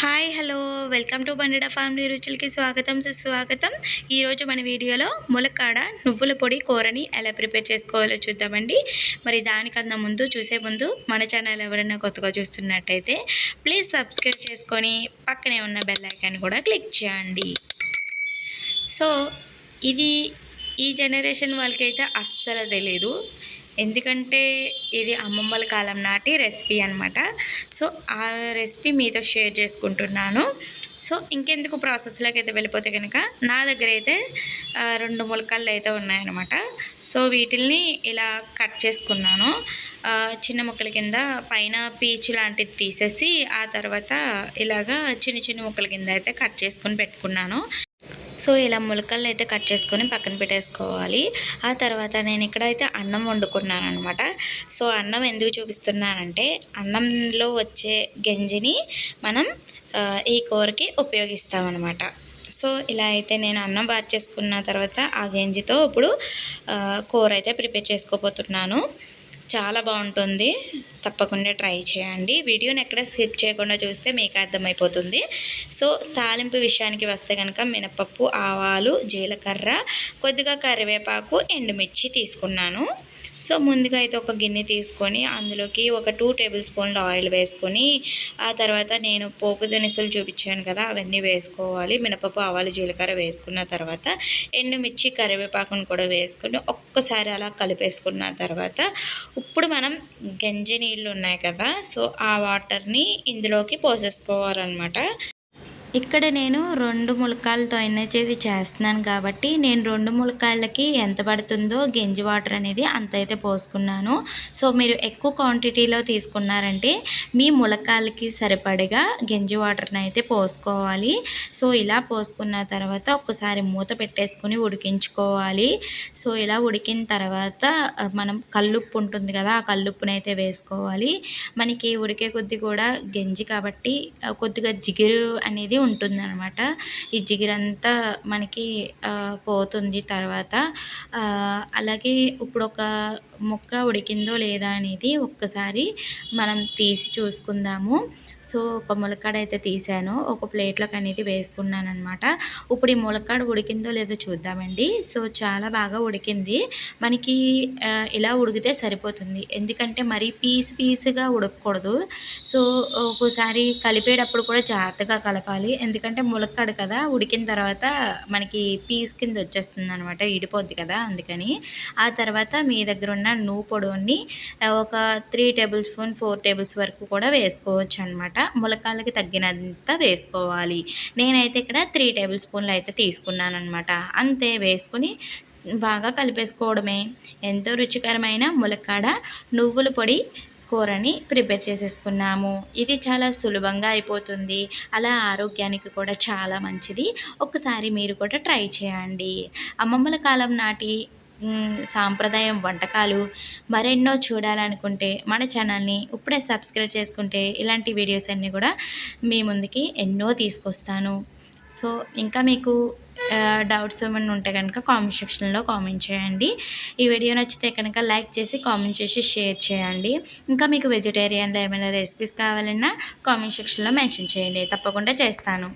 Hi hello welcome to బండిడ family రుచులకి స్వాగతం సుస్వాగతం. ఈరోజు మన వీడియోలో ములక్కాడ నువ్వుల పొడి కూరని ఎలా ప్రిపేర్ చేసుకోవాలో చూద్దామండి. మరి దానికన్నా చూసే ముందు మన ఛానల్ ఎవరైనా కొత్తగా చూస్తున్నట్టయితే ప్లీజ్ సబ్స్క్రైబ్ చేసుకొని పక్కనే ఉన్న బెల్ ఐకాన్ కూడా క్లిక్ చేయండి. సో ఇది ఈ జనరేషన్ వాళ్ళకైతే అస్సలు తెలీదు, ఎందుకంటే ఇది అమ్మమ్మల కాలం నాటి రెసిపీ అనమాట. సో ఆ రెసిపీ మీతో షేర్ చేసుకుంటున్నాను. సో ఇంకెందుకు ప్రాసెస్లోకి అయితే వెళ్ళిపోతే కనుక నా దగ్గర అయితే 2 ములక్కాళ్ళు అయితే ఉన్నాయన్నమాట. సో వీటిల్ని ఇలా కట్ చేసుకున్నాను. చిన్న ముక్కల కింద పైన పీచు లాంటిది తీసేసి ఆ తర్వాత ఇలాగా చిన్న చిన్న ముక్కల కింద అయితే కట్ చేసుకొని పెట్టుకున్నాను. సో ఇలా ములక్కలు అయితే కట్ చేసుకొని పక్కన పెట్టేసుకోవాలి. ఆ తర్వాత నేను ఇక్కడైతే అన్నం వండుకున్నాను అనమాట. సో అన్నం ఎందుకు చూపిస్తున్నానంటే అన్నంలో వచ్చే గంజిని మనం ఈ కూరకి ఉపయోగిస్తామన్నమాట. సో ఇలా అయితే నేను అన్నం బార్ చేసుకున్న తర్వాత ఆ గంజితో ఇప్పుడు కూర అయితే ప్రిపేర్ చేసుకోబోతున్నాను. చాలా బాగుంటుంది, తప్పకుండా ట్రై చేయండి. వీడియోని ఎక్కడ స్కిప్ చేయకుండా చూస్తే మీకు అర్థమైపోతుంది. సో తాలింపు విషయానికి వస్తే కనుక మినపప్పు, ఆవాలు, జీలకర్ర, కొద్దిగా కరివేపాకు, ఎండుమిర్చి తీసుకున్నాను. సో ముందుగా అయితే ఒక గిన్నె తీసుకొని అందులోకి ఒక 2 టేబుల్ స్పూన్ల ఆయిల్ వేసుకొని ఆ తర్వాత నేను పోపు దినుసులు చూపించాను కదా అవన్నీ వేసుకోవాలి. మినపప్పు, ఆవాలు, జీలకర్ర వేసుకున్న తర్వాత ఎండుమిర్చి, కరివేపాకును కూడా వేసుకొని ఒక్కసారి అలా కలిపేసుకున్న తర్వాత ఇప్పుడు మనం గంజి నీళ్ళు ఉన్నాయి కదా, సో ఆ వాటర్ని ఇందులోకి పోసేసుకోవాలన్నమాట. ఇక్కడ నేను 2 ములక్కాళ్ళతో అనేది చేస్తున్నాను కాబట్టి నేను 2 ములక్కాళ్ళకి ఎంత పడుతుందో గంజి వాటర్ అనేది అంత అయితే పోసుకున్నాను. సో మీరు ఎక్కువ క్వాంటిటీలో తీసుకున్నారంటే మీ ములక్కాళ్ళకి సరిపడగా గంజి వాటర్ని అయితే పోసుకోవాలి. సో ఇలా పోసుకున్న తర్వాత ఒక్కసారి మూత పెట్టేసుకుని ఉడికించుకోవాలి. సో ఇలా ఉడికిన తర్వాత మనం కల్లుప్పు ఉంటుంది కదా, ఆ కల్లుప్పుని అయితే వేసుకోవాలి. మనకి ఉడికే కొద్ది కూడా గంజి కాబట్టి కొద్దిగా జిగురు అనేది ఉంటుందన్నమాట. ఈ జిగురంతా మనకి పోతుంది తర్వాత. అలాగే ఇప్పుడు ఒక ముక్క ఉడికిందో లేదా అనేది ఒక్కసారి మనం తీసి చూసుకుందాము. సో ఒక ములక్కాడ అయితే తీసాను, ఒక ప్లేట్లోకి అనేది వేసుకున్నాను అనమాట. ఇప్పుడు ఈ ములక్కాడ ఉడికిందో లేదో చూద్దామండి. సో చాలా బాగా ఉడికింది. మనకి ఇలా ఉడికితే సరిపోతుంది, ఎందుకంటే మరీ పీసుగా ఉడకకూడదు. సో ఒక్కోసారి కలిపేటప్పుడు కూడా జాగ్రత్తగా కలపాలి, ఎందుకంటే ములక్కాడ కదా ఉడికిన తర్వాత మనకి పీస్ కింద వచ్చేస్తుంది అనమాట, ఇడిపోద్ది కదా, అందుకని. ఆ తర్వాత మీ దగ్గర ఉన్న నువ్వు పొడిని ఒక 3 టేబుల్ స్పూన్ 4 టేబుల్స్ వరకు కూడా వేసుకోవచ్చు అనమాట. ములక్కాళ్ళకి తగ్గినంత వేసుకోవాలి. నేనైతే ఇక్కడ 3 టేబుల్ స్పూన్లు అయితే తీసుకున్నాను అనమాట. అంతే వేసుకుని బాగా కలిపేసుకోవడమే. ఎంతో రుచికరమైన ములక్కాడ నువ్వుల పొడి కూరని ప్రిపేర్ చేసేసుకున్నాము. ఇది చాలా సులభంగా అయిపోతుంది, అలా ఆరోగ్యానికి కూడా చాలా మంచిది. ఒకసారి మీరు కూడా ట్రై చేయండి. అమ్మమ్మల కాలం నాటి సాంప్రదాయం వంటకాలు మరెన్నో చూడాలనుకుంటే మన ఛానల్ని ఇప్పుడే సబ్స్క్రైబ్ చేసుకుంటే ఇలాంటి వీడియోస్ అన్నీ కూడా మీ ముందుకి ఎన్నో తీసుకొస్తాను. సో ఇంకా మీకు డౌట్స్ ఏమైనా ఉంటే కనుక కామెంట్ సెక్షన్లో కామెంట్ చేయండి. ఈ వీడియో నచ్చితే కనుక లైక్ చేసి కామెంట్ చేసి షేర్ చేయండి. ఇంకా మీకు వెజిటేరియన్లో ఏమైనా రెసిపీస్ కావాలన్నా కామెంట్ సెక్షన్లో మెన్షన్ చేయండి, తప్పకుండా చేస్తాను.